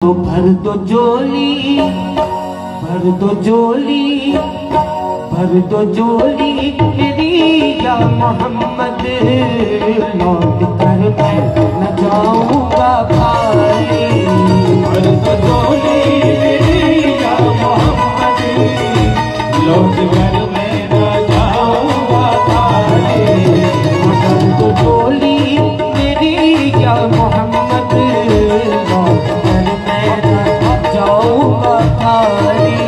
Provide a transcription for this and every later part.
तो भर दो झोली, भर दो झोली, भर दो झोली मेरी या मोहम्मद, लौट कर मैं न जाऊंगा खाली। भर दो झोली मेरी या मोहम्मद, लौट कर मैं न जाऊंगा खाली। भर दो झोली मेरी या मोहम्मद, लौट कर मैं न जाऊंगा खाली।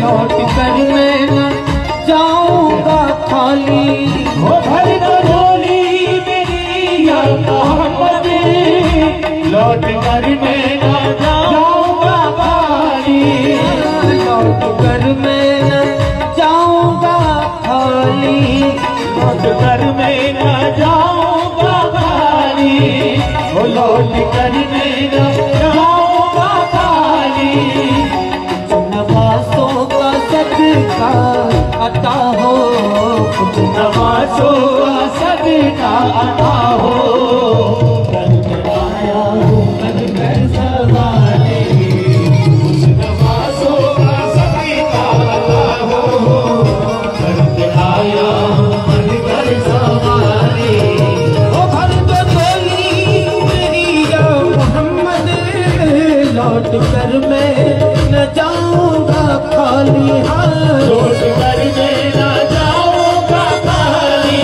लौट कर मैं न जाऊंगा खाली। हो भर दो झोली मेरी या मोहम्मद, लौट कर मैं न जाऊंगा खाली। लौट कर मैं न जाऊंगा खाली, लौट कर मैं न जाऊंगा खाली। हो लौट कर मैं न जाऊंगा खाली। नवाज़ों का सदका अता हो, कुछ नवाज़ों का सदका अता हो। करके आया हूँ कर कर सवाले, कुछ नवाज़ों का सदका अता हो। करके आया हूँ कर कर सवाले। ओ भर दो झोली मेरी या मोहम्मद, लौट कर मैं न जाऊंगा खाली। लौट कर मैं न जाऊंगा खाली।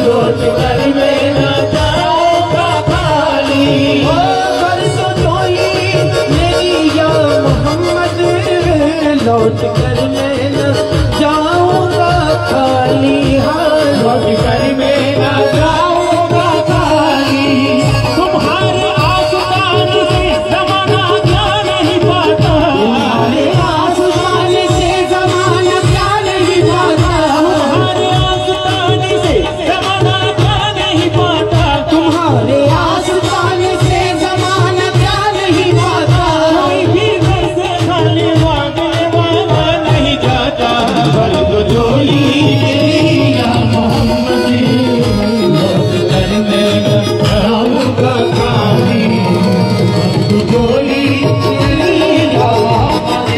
लौट कर मैं न जाऊंगा खाली। भर दो झोली मेरी या मोहम्मद, लौट कर मैं न जाऊंगा खाली। लौट कर मैं न जाऊंगा खाली। तुम्हारे आसुदान से जमाना क्या नहीं पाता, तुम्हारे आसुदान से जमाना क्या नहीं पाता। तुम्हारे आसुदान से जमाना क्या नहीं पाता, तुम्हारे आसुदान से जमाना क्या नहीं पाता। कोई भी घर से खाली मांगने वाला नहीं जाता। भर दो झोली मेरी या मोहम्मद, लौट कर मैं न जाऊंगा खाली। भर दो झोली मेरी या मोहम्मद,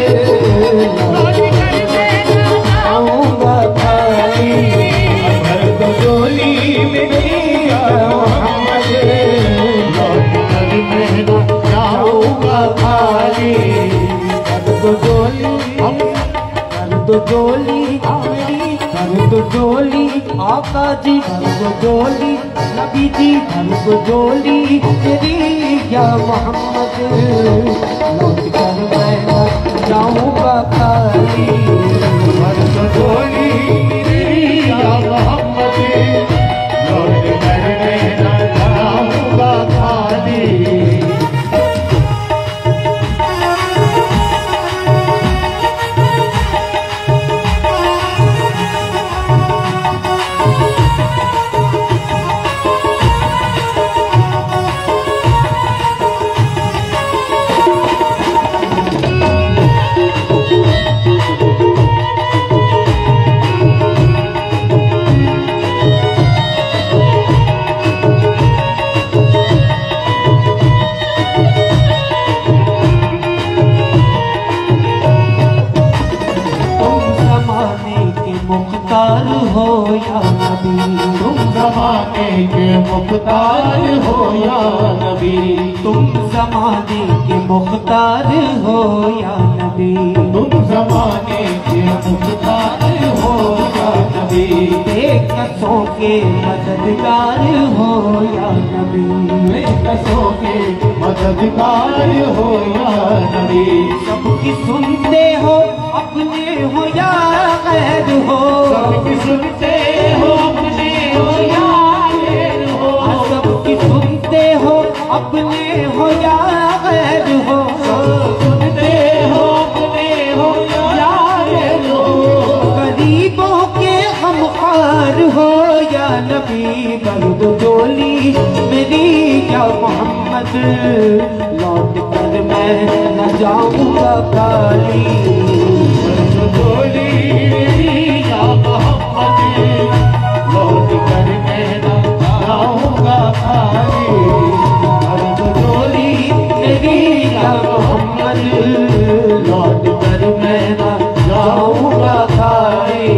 लौट कर मैं न जाऊंगा खाली। भर दो झोली मेरी या मोहम्मद, लौट कर मैं न जाऊंगा खाली। भर दो झोली, भर दो झोली मेरी, भर दो झोली आका जी, भर दो झोली नबी जी, भर दो झोली मेरी या मोहम्मद, लौट कर मैं न जाऊंगा खाली। भर दो झोली मेरी या मोहम्मद, लौट कर मैं न जाऊंगा खाली। मुख्तार हो या नबी, तुम ज़माने के मुख्तार हो या नबी। तुम ज़माने के मुख्तार हो या नबी, तुम ज़माने के मुख्तार हो या नबी। बेकसों के मददगार हो या नबी, बेकसों के मददगार हो या नबी। सबकी सुनते हो अपने हो या गैर हो, सबकी सुनते हो अपने हो या गैर हो। सबकी सुनते हो अपने हो या गैर हो, सुनते हो अपने हो या गैर हो। गरीबों के गमख्वार हो या नबी, भर दो झोली मेरी या मोहम्मद, लौट कर मैं न जाऊंगा खाली। झोली या मोहम्मद लौट कर मैं न जाऊंगा खाली। झोली मेरी या मोहम्मद लौट कर मैं न जाऊंगा खाली।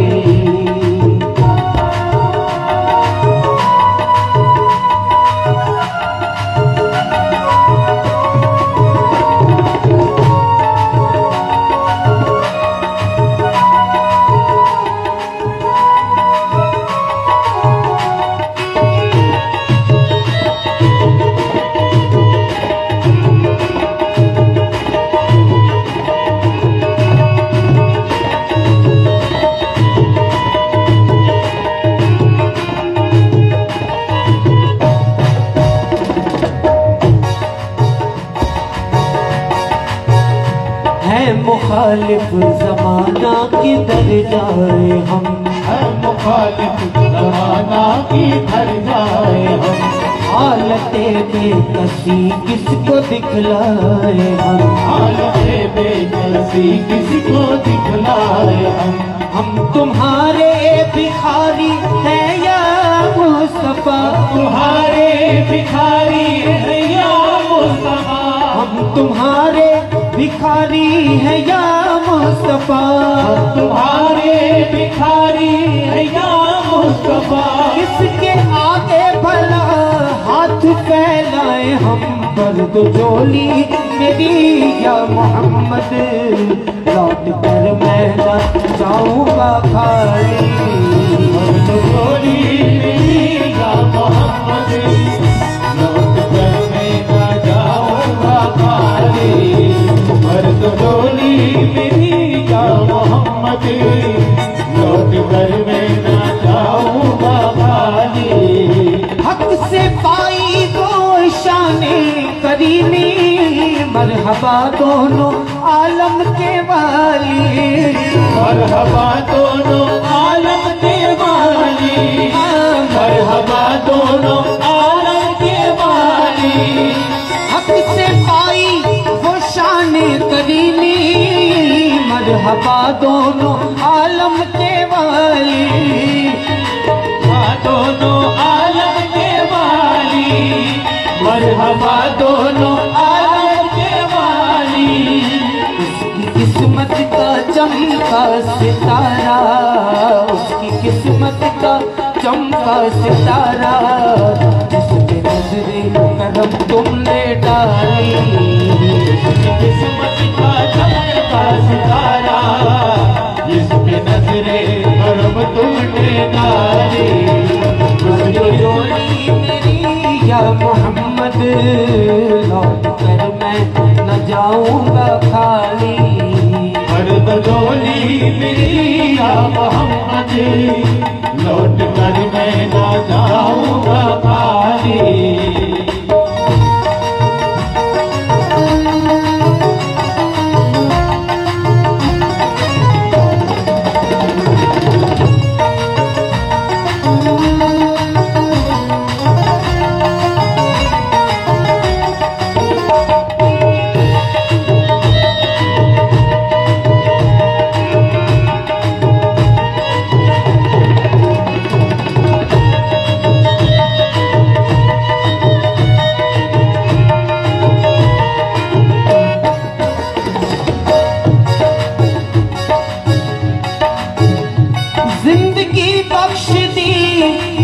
मुखालिफ ज़माना किधर जाए हम, है मुखालिफ ज़माना किधर जाए हम। हालते बेकसी किसको दिखलाए हम, हालते बेकसी किसको दिखलाए हम तुम्हारे भिखारी हैं या मुस्तफा, तुम्हारे भिखारी हैं या मुस्तफा। हम तुम्हारे भिखारी है या मुस्तफा, तुम्हारे भिखारी है या मुस्तफा। किसके आगे भला हाथ फैलाए हम, दर्द झोली मेरी या मोहम्मद लौट कर मैं न जाऊंगा खाली। दर्द झोली मेरी या मोहम्मद लौट कर मैं न जाऊंगा खाली। मर्द डोली मेरी या मोहम्मद लौट कर मैं न जाऊंगा खाली। हक से पाई वो शाने करीमी, मरहबा दोनों आलम के वाली, मरहबा दोनों आलम के वाली, मरहबा दोनों आलम के वाली। हक से पाई करीमी, मरहबा दोनों आलम के वाली, दोनों आलम के वाली, मरहबा दोनों आलम के वाली। उसकी किस्मत का चमका सितारा, उसकी किस्मत का चमका सितारा, जिस पे नजरे करम तुमने डाली। किस्मत का चमका सितारा, जिस पे नजरे करम तुमने डाली। झोली मेरी या मोहम्मद लौट कर मैं न जाऊंगा खाली। मर्द झोली मेरी या मोहम्मद लौट कर मैं न जाऊंगा खाली।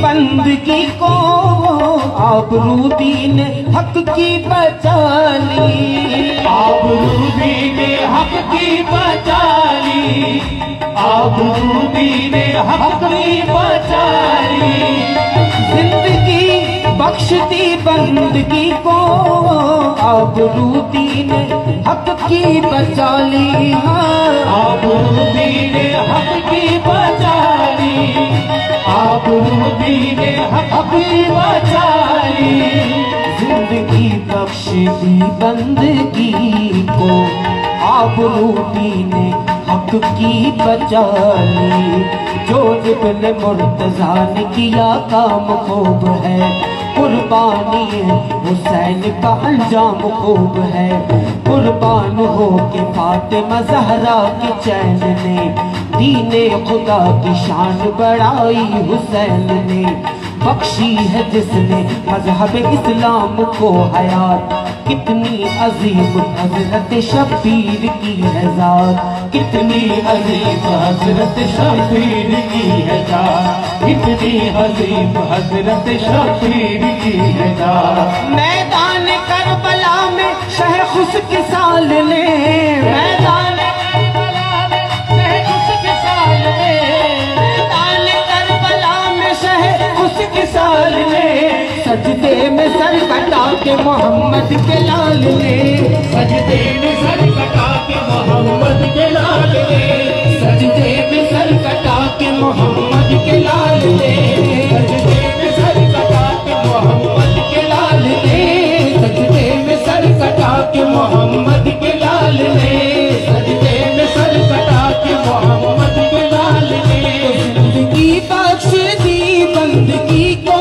बंदगी को आबरू दीन हक की बचा ली, आबरू दीन हक की बचा ली, आबरू दीन हक की बचा ली। जिंदगी बख्श दी बंदगी को आबरू दीन हक की बचा ली, आबरू दीन हक की बचा ली, आबरू दीन हक की बचा ली। जिंदगी बख्श दी बंदगी को आबरू दीन हक की बचा ली। जो इब्न मुर्तज़ा ने किया काम खूब है, कुर्बानी हुसैन का अंजाम खूब है। कुर्बान हो के फातिमा ज़हरा के चैन ने, दीने खुदा की शान बढ़ाई हुसैन ने, बख्शी है जिसने मजहब इस्लाम को हयात, कितनी अजीम हजरत शबीर की है ज़ात, कितनी अजीम हजरत शबीर की है ज़ात, कितनी अजीम हजरत शबीर की है ज़ात। मैदान करबला में शह खुश्क साल ने, मैदान करबला में शह खुश्क साल ने, मैदान करबला में शह खुश्क साल ने, सजदे में सर कटा के मोहम्मद के लाल ने, सजदे में सर कटा के मोहम्मद के लाल ने, सजदे में सर कटा के मोहम्मद के लाल ने, सजदे में सर कटा के मोहम्मद के लाल ने, सजदे में सर कटा के मोहम्मद के लाल ने, सजदे में सर कटा के मोहम्मद के लाल ने। जिंदगी बख्श दी बंदगी को,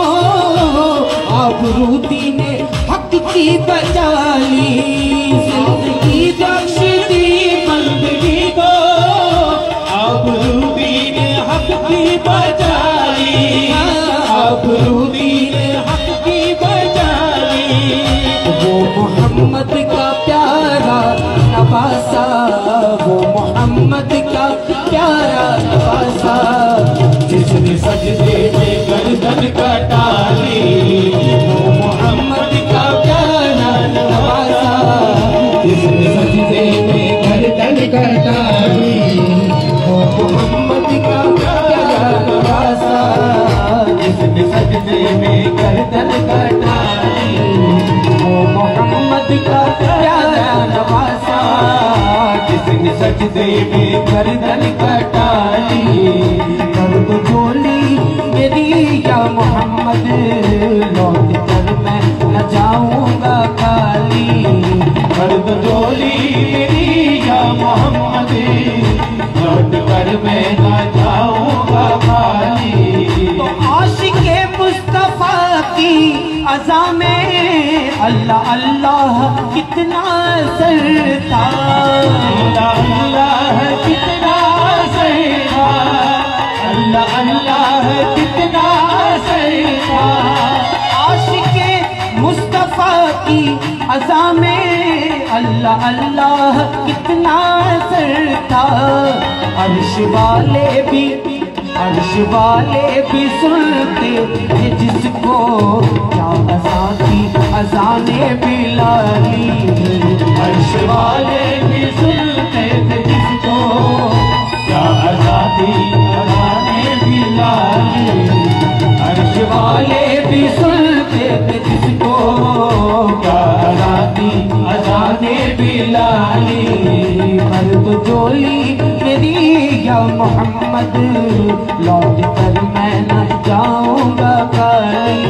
आबरूदी ने हक की बचा ली, जिंदगी बख्श दी बंदगी को, आबरूदी ने हक की बचा ली, आबरूदी ने हक की बचा ली। वो मोहम्मद का प्यारा नवासा, वो मोहम्मद का प्यारा नवासा, जिसने सजदे में गर्दन कटा ली, वो मोहम्मद का प्यारा नवासा, जिसने सजदे में गर्दन कटा ली, वो मोहम्मद का प्यारा नवासा, जिसने सजदे में गर्दन कटा ली, वो मोहम्मद का प्यारा नवासा, जिसने सजदे में गर्दन कटा ली। कर दो झोली मेरी या मोहम्मद, लौट कर मैं न जाऊंगा खाली, कर दो झोली मेरी या मोहम्मद, लौट कर मैं न जाऊंगा खाली। तो आशिक़े मुस्तफा की अज़ा में अल्लाह अल्लाह कितना असर था, अल्लाह अल्लाह कितना असर था, अल्लाह अल्लाह कितना असर था। आशिक़े मुस्तफा की अज़ा में अल्लाह अल्लाह कितना असर था। अर्श वाले भी सुनते थे जिसको, क्या अज़ा थी अज़ाने बिलाली, अर्श वाले भी सुनते थे जिसको, क्या अज़ा थी अज़ाने बिलाली, अर्श वाले भी सुनते थे जिसको, क्या अज़ा थी अज़ाने बिलाली। कर दो झोली मेरी या मोहम्मद, लौट कर मैं न जाऊंगा खाली,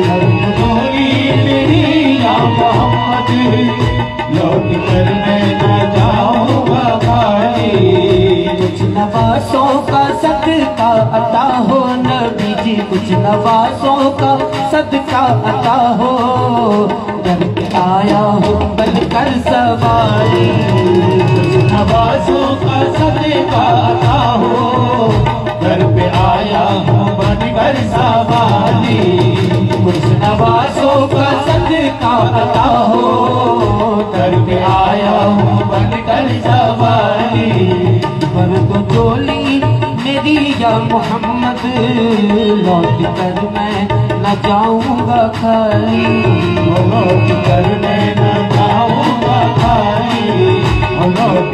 कर दो झोली मेरी या मोहम्मद, लौट कर मैं न जाऊंगा खाली। कुछ नवासों का सदका अता हो नबी जी, कुछ नवासों का सदका अता हो, घर पे आया हो बनकर सवारी, कुछ नवासों का सदका अता हो, घर पे आया हूँ बनकर सवारी, कुछ नवासों का सदका अता हो, घर पे आया हूँ बनकर सवारी। पर तो झोली मेरी या मोहम्मद, लौट कर मैं न जाऊंगा खाली, लौट कर मैं न जाऊंगा खाली, लौट